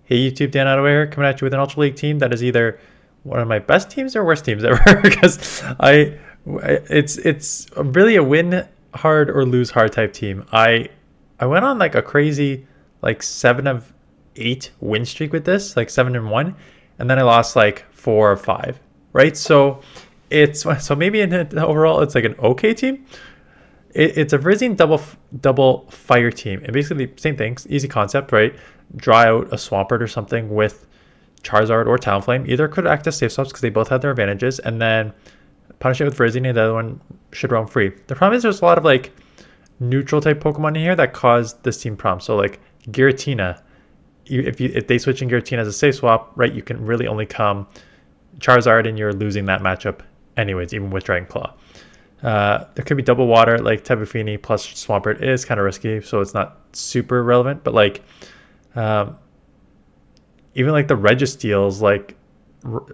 Hey YouTube, Dan Ottaway here, coming at you with an Ultra League team that is either one of my best teams or worst teams ever. Because it's really a win hard or lose hard type team. I went on like a crazy like 7 of 8 win streak with this, like 7-1, and then I lost like 4 or 5. Right, so so maybe overall it's like an okay team. It's a Virizion double fire team, and basically the same things, easy concept, right? Draw out a Swampert or something with Charizard or Talonflame. Either could act as safe swaps because they both have their advantages, and then punish it with Virizion, and the other one should roam free. The problem is there's a lot of like neutral type Pokemon in here that cause this team problems. So like Giratina, if they switch in Giratina as a safe swap, right, you can really only come Charizard, and you're losing that matchup anyways, even with Dragon Claw. There could be double water, like Tapu Fini plus Swampert is kind of risky, so it's not super relevant. But like, even like the Registeals, like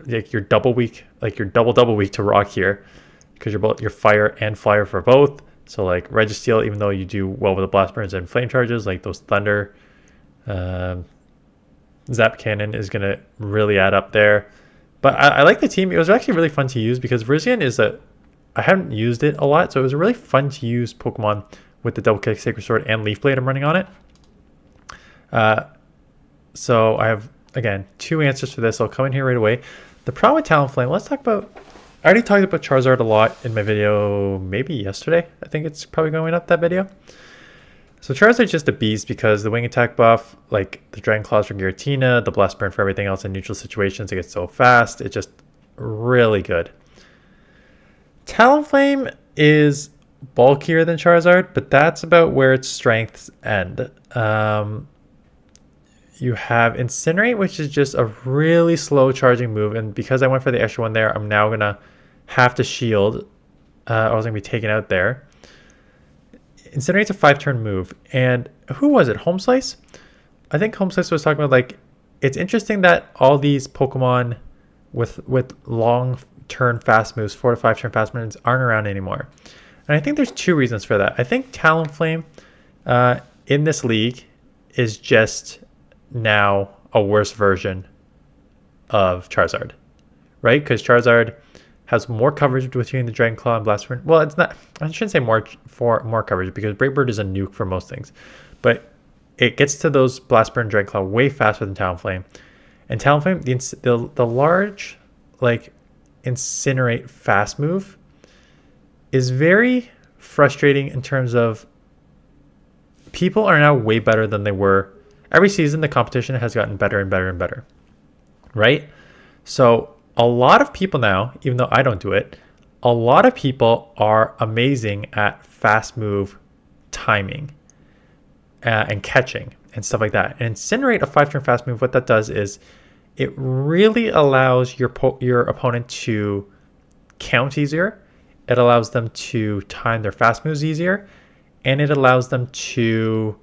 you're double weak, like you're double weak to Rock here, because you're fire and flyer for both. So like Registeel, even though you do well with the Blast Burns and Flame Charges, like those Thunder, Zap Cannon is gonna really add up there. But I like the team. It was actually really fun to use because Virizion is I haven't used it a lot, so it was a really fun to use Pokemon with the Double Kick, Sacred Sword, and Leaf Blade I'm running on it. So I have, again, 2 answers for this. I'll come in here right away. The problem with Talonflame, let's talk about, I already talked about Charizard a lot in my video, maybe yesterday. I think it's probably going up, that video. So Charizard's just a beast because the wing attack buff, like the Dragon Claws for Giratina, the Blast Burn for everything else in neutral situations, it gets so fast. It's just really good. Talonflame is bulkier than Charizard, but that's about where its strengths end. You have Incinerate, which is just a really slow charging move, and because I went for the extra one there, I'm now gonna have to shield. I was gonna be taken out there. Incinerate's a 5-turn move, and who was it? Home Slice? I think Home Slice was talking about like it's interesting that all these Pokemon with long turn fast moves, 4 to 5 turn fast moves, aren't around anymore. And I think there's 2 reasons for that. I think Talonflame in this league is just now a worse version of Charizard, right? Because Charizard has more coverage between the Dragon Claw and Blast Burn. Well, it's not, I shouldn't say more coverage because Brave Bird is a nuke for most things, but it gets to those Blast Burn and Dragon Claw way faster than Talonflame. And Talonflame, the large like Incinerate fast move is very frustrating in terms of people are now way better than they were. Every season the competition has gotten better and better and better, right? So a lot of people now, even though I don't do it, a lot of people are amazing at fast move timing and catching and stuff like that. And Incinerate, a 5-turn fast move, what that does is it really allows your opponent to count easier. It allows them to time their fast moves easier, and it allows them to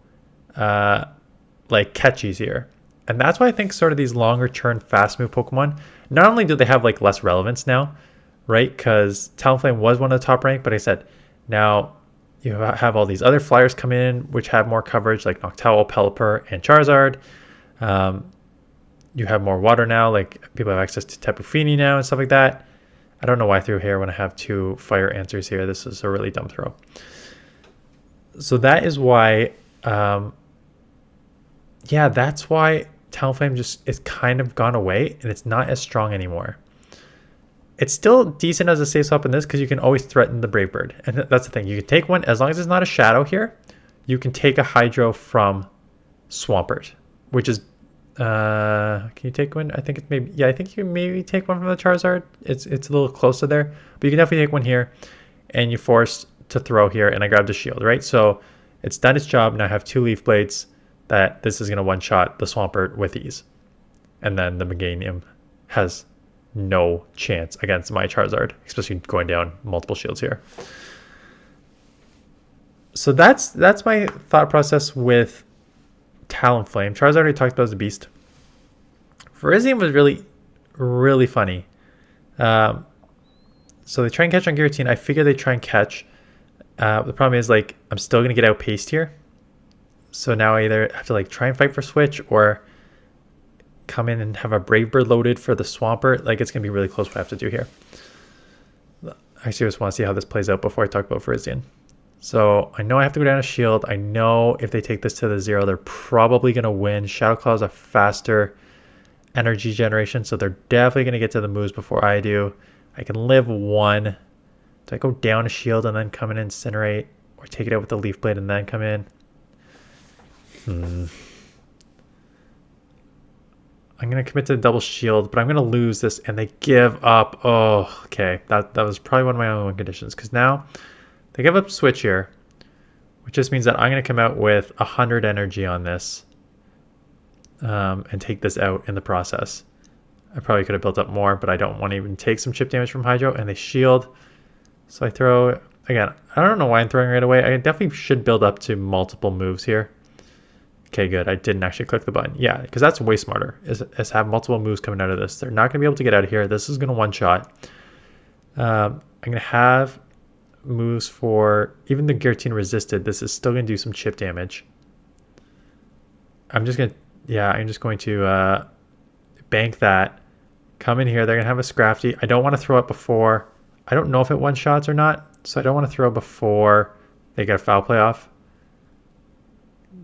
like catch easier. And that's why I think sort of these longer turn fast move Pokemon, not only do they have like less relevance now, right? Because Talonflame was one of the top ranked, but I said now you have all these other flyers come in which have more coverage, like Noctowl, Pelipper, and Charizard. You have more water now, like people have access to Tapu Fini now and stuff like that. I don't know why I threw here when I have 2 fire answers here. This is a really dumb throw. So that is why, yeah, that's why Talonflame just is kind of gone away and it's not as strong anymore. It's still decent as a safe swap in this because you can always threaten the Brave Bird. And that's the thing. You can take one, as long as it's not a Shadow here, you can take a Hydro from Swampert, which is, can you take one? I think it's maybe, yeah, I think you can maybe take one from the Charizard. It's a little closer there, but you can definitely take one here and you're forced to throw here, and I grabbed a shield, right? So it's done its job. Now I have 2 Leaf Blades that this is going to one-shot the Swampert with ease. And then the Meganium has no chance against my Charizard, especially going down multiple shields here. So that's my thought process with Talonflame. Charizard already talked about as a beast. Virizion was really, really funny. So they try and catch on Giratina. I figure they try and catch. The problem is, like, I'm still going to get outpaced here. So now I either have to like try and fight for switch, or come in and have a Brave Bird loaded for the Swampert. Like, it's going to be really close what I have to do here. I actually just want to see how this plays out before I talk about Virizion. So I know I have to go down a shield. I know if they take this to the 0, they're probably going to win. Shadow Claw is a faster energy generation, so they're definitely going to get to the moves before I do. I can live 1. Do I go down a shield and then come in and Incinerate? Or take it out with the Leaf Blade and then come in? I'm going to commit to the double shield, but I'm going to lose this, and they give up. Oh, okay. That was probably one of my own conditions, because now they give up switch here, which just means that I'm going to come out with 100 energy on this and take this out in the process. I probably could have built up more, but I don't want to even take some chip damage from Hydro, and they shield. So I throw, again, I don't know why I'm throwing right away. I definitely should build up to multiple moves here. Okay, good. I didn't actually click the button. Yeah, because that's way smarter, is have multiple moves coming out of this. They're not going to be able to get out of here. This is going to one-shot. I'm going to have moves for, even the Giratina resisted, this is still going to do some chip damage. I'm just going to bank that. Come in here. They're going to have a Scrafty. I don't want to throw it before. I don't know if it one-shots or not, so I don't want to throw before they get a foul play off.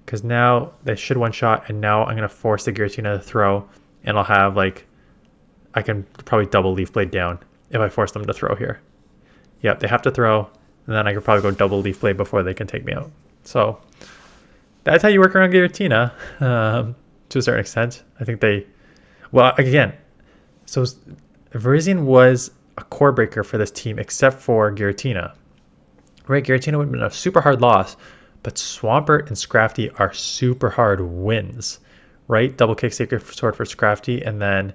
Because now they should one-shot, and now I'm going to force the Giratina to throw, and I'll have, like, I can probably double Leaf Blade down if I force them to throw here. Yep, they have to throw, and then I could probably go double Leaf Blade before they can take me out. So that's how you work around Giratina to a certain extent. I think they, well, again, so Virizion was a core breaker for this team except for Giratina. Right, Giratina would have been a super hard loss, but Swampert and Scrafty are super hard wins, right? Double kick Sacred Sword for Scrafty, and then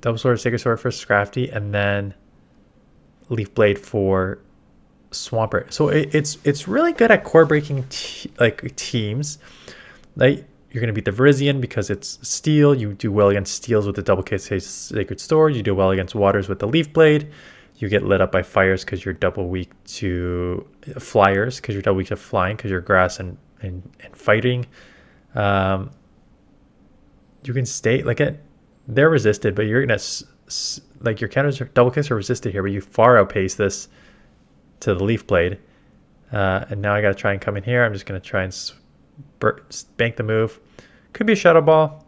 double sword Sacred Sword for Scrafty, and then Leaf Blade for Swampert. So it's really good at core breaking teams. Like, you're going to beat the Virizion because it's steel. You do well against steels with the double kick Sacred Sword. You do well against waters with the Leaf Blade. You get lit up by fires because you're double weak to flyers, because you're double weak to flying, because you're grass and fighting. You can stay, like, they're resisted, but you're going to, like, your counters, double kicks are resisted here, but you far outpace this to the Leaf Blade. And now I got to try and come in here. I'm just going to try and bank the move. Could be a Shadow Ball.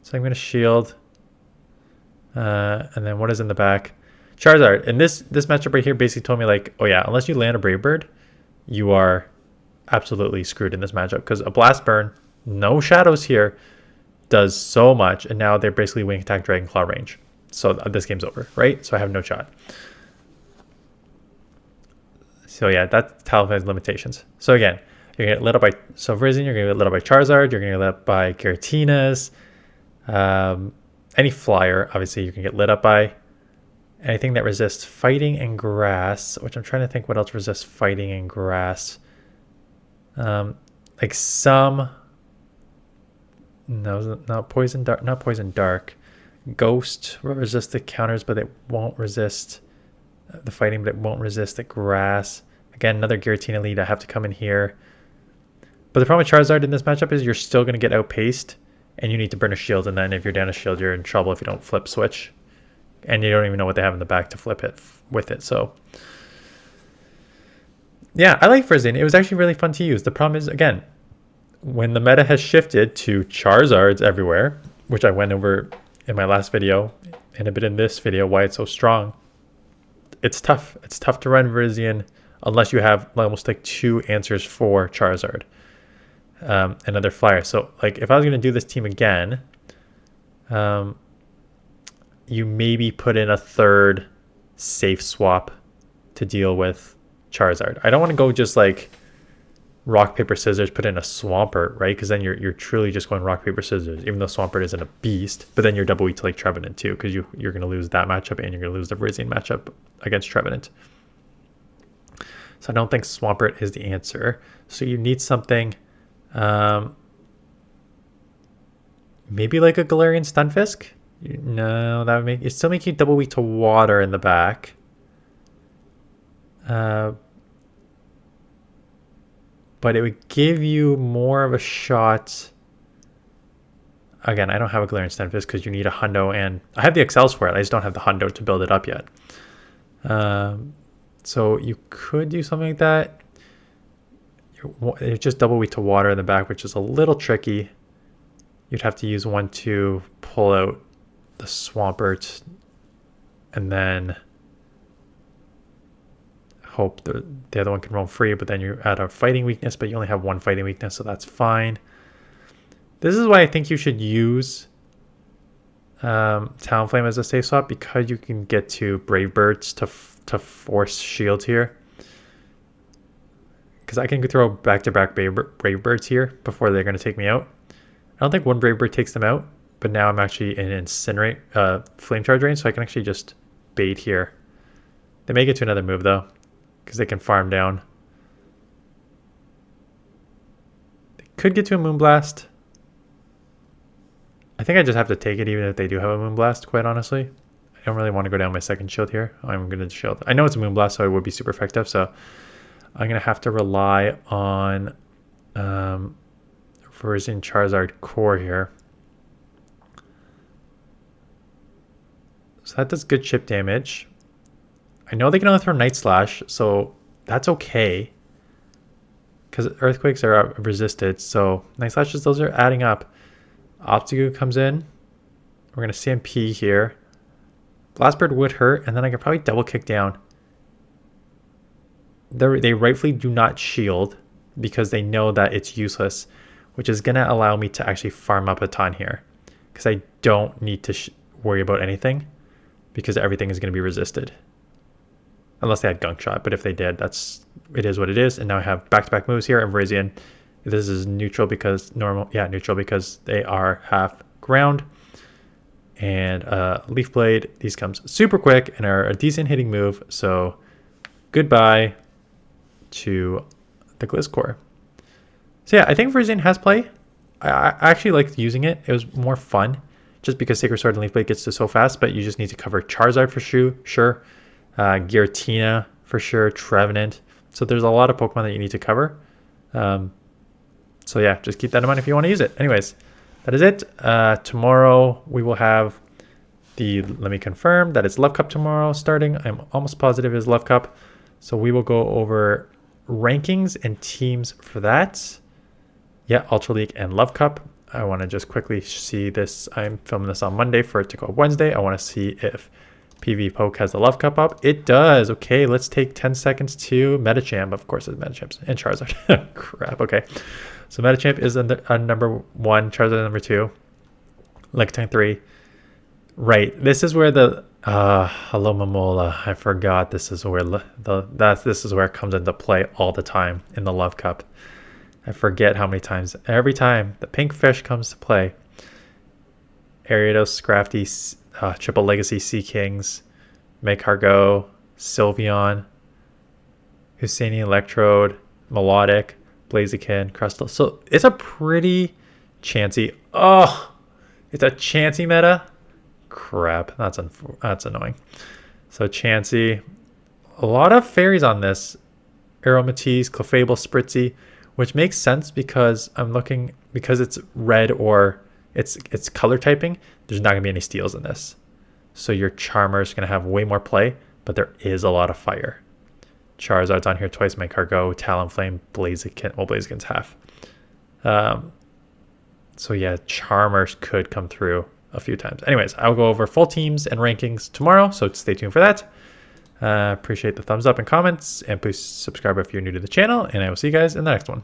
So I'm going to shield. And then what is in the back? Charizard. And this matchup right here basically told me, like, oh yeah, unless you land a Brave Bird, you are absolutely screwed in this matchup, because a Blast Burn, no shadows here, does so much, and now they're basically Wing Attack Dragon Claw range. So this game's over, right? So I have no shot. So yeah, that's Talonflame limitations. So again, you're going to get lit up by, so Virizion, you're going to get lit up by Charizard, you're going to get lit up by Giratinas, any flyer, obviously, you can get lit up by. Anything that resists fighting and grass, which I'm trying to think what else resists fighting and grass. Like some, no, not poison dark, not poison dark. Ghost will resist the counters, but it won't resist the fighting, but it won't resist the grass. Again, another Giratina lead. I have to come in here. But the problem with Charizard in this matchup is you're still going to get outpaced, and you need to burn a shield, and then if you're down a shield, you're in trouble if you don't flip switch. And you don't even know what they have in the back to flip it with it. So yeah, I like Virizion. It was actually really fun to use. The problem is, again, when the meta has shifted to Charizards everywhere, which I went over in my last video and a bit in this video, why it's so strong, it's tough. It's tough to run Virizion unless you have almost like 2 answers for Charizard. Another flyer. So like if I was going to do this team again, you maybe put in a third safe swap to deal with Charizard. I don't want to go just like rock, paper, scissors, put in a Swampert, right? Because then you're truly just going rock, paper, scissors, even though Swampert isn't a beast. But then you're double weak to like Trevenant too, because you're going to lose that matchup, and you're going to lose the Virizion matchup against Trevenant. So I don't think Swampert is the answer. So you need something, maybe like a Galarian Stunfisk. No, that would make it still make you double weak to water in the back. But it would give you more of a shot again, I don't have a Galarian Stunfisk because you need a hundo, and I have the Excels for it. I just don't have the hundo to build it up yet. So you could do something like that. It's just double weak to water in the back, which is a little tricky. You'd have to use one to pull out the Swampert and then hope the other one can roam free, but then you add a fighting weakness, but you only have one fighting weakness, so that's fine. This is why I think you should use Talonflame as a safe swap, because you can get to Brave Birds to force shields here. Because I can throw back-to-back Brave Birds here before they're going to take me out. I don't think one Brave Bird takes them out, but now I'm actually in Incinerate, Flame Charge range, so I can actually just bait here. They may get to another move though, because they can farm down. They could get to a Moonblast. I think I just have to take it even if they do have a Moonblast, quite honestly. I don't really want to go down my second shield here. I'm going to shield. I know it's a Moonblast, so it would be super effective, so I'm going to have to rely on Version Charizard Core here. So that does good chip damage. I know they can only throw Night Slash, so that's okay. Because Earthquakes are resisted, so Night Slashes, those are adding up. Obstagoon comes in. We're going to CMP here. Blast Bird would hurt, and then I could probably double kick down. They rightfully do not shield because they know that it's useless, which is going to allow me to actually farm up a ton here. Because I don't need to worry about anything, because everything is going to be resisted. Unless they had Gunk Shot, but if they did, it is what it is. And now I have back-to-back moves here, and Virizion. This is neutral because neutral because they are half ground. And Leaf Blade, these comes super quick and are a decent hitting move. So goodbye to the Gliscor. So yeah, I think Virizion has play. I actually liked using it. It was more fun just because Sacred Sword and Leaf Blade gets to so fast, but you just need to cover Charizard for sure. Giratina for sure, Trevenant. So there's a lot of Pokemon that you need to cover. So yeah, just keep that in mind if you want to use it. Anyways, that is it. Tomorrow we will have let me confirm that it's Love Cup tomorrow starting. I'm almost positive it's Love Cup. So we will go over rankings and teams for that. Yeah, Ultra League and Love Cup. I want to just quickly see this. I'm filming this on Monday for it to go up Wednesday. I want to see if PV Poke has the Love Cup up. It does. Okay, let's take 10 seconds to Metachamp. Of course, it's Metachamp and Charizard. Crap. Okay. So Metachamp is number 1, Charizard number 2, Lickitung 3. Right. This is where hello Momola. I forgot this is where this is where it comes into play all the time in the Love Cup. I forget how many times. Every time the pink fish comes to play. Ariados, Scrafty, Triple Legacy Sea Kings, Magcargo, Sylveon, Husseini Electrode, Melodic, Blaziken, Crustle. So it's a pretty chancy. Oh, it's a chancy meta. Crap, that's annoying. So Chansey, a lot of fairies on this. Aromatisse, Clefable, Spritzy, which makes sense because because it's red or it's color typing. There's not gonna be any steals in this, so your Charmer is gonna have way more play, but there is a lot of fire. Charizard's on here twice, Magcargo, Talonflame, Blaziken. Well, Blaziken's half. So yeah, Charmers could come through a few times. Anyways, I'll go over full teams and rankings tomorrow, so stay tuned for that. Appreciate the thumbs up and comments, and please subscribe if you're new to the channel, and I will see you guys in the next one.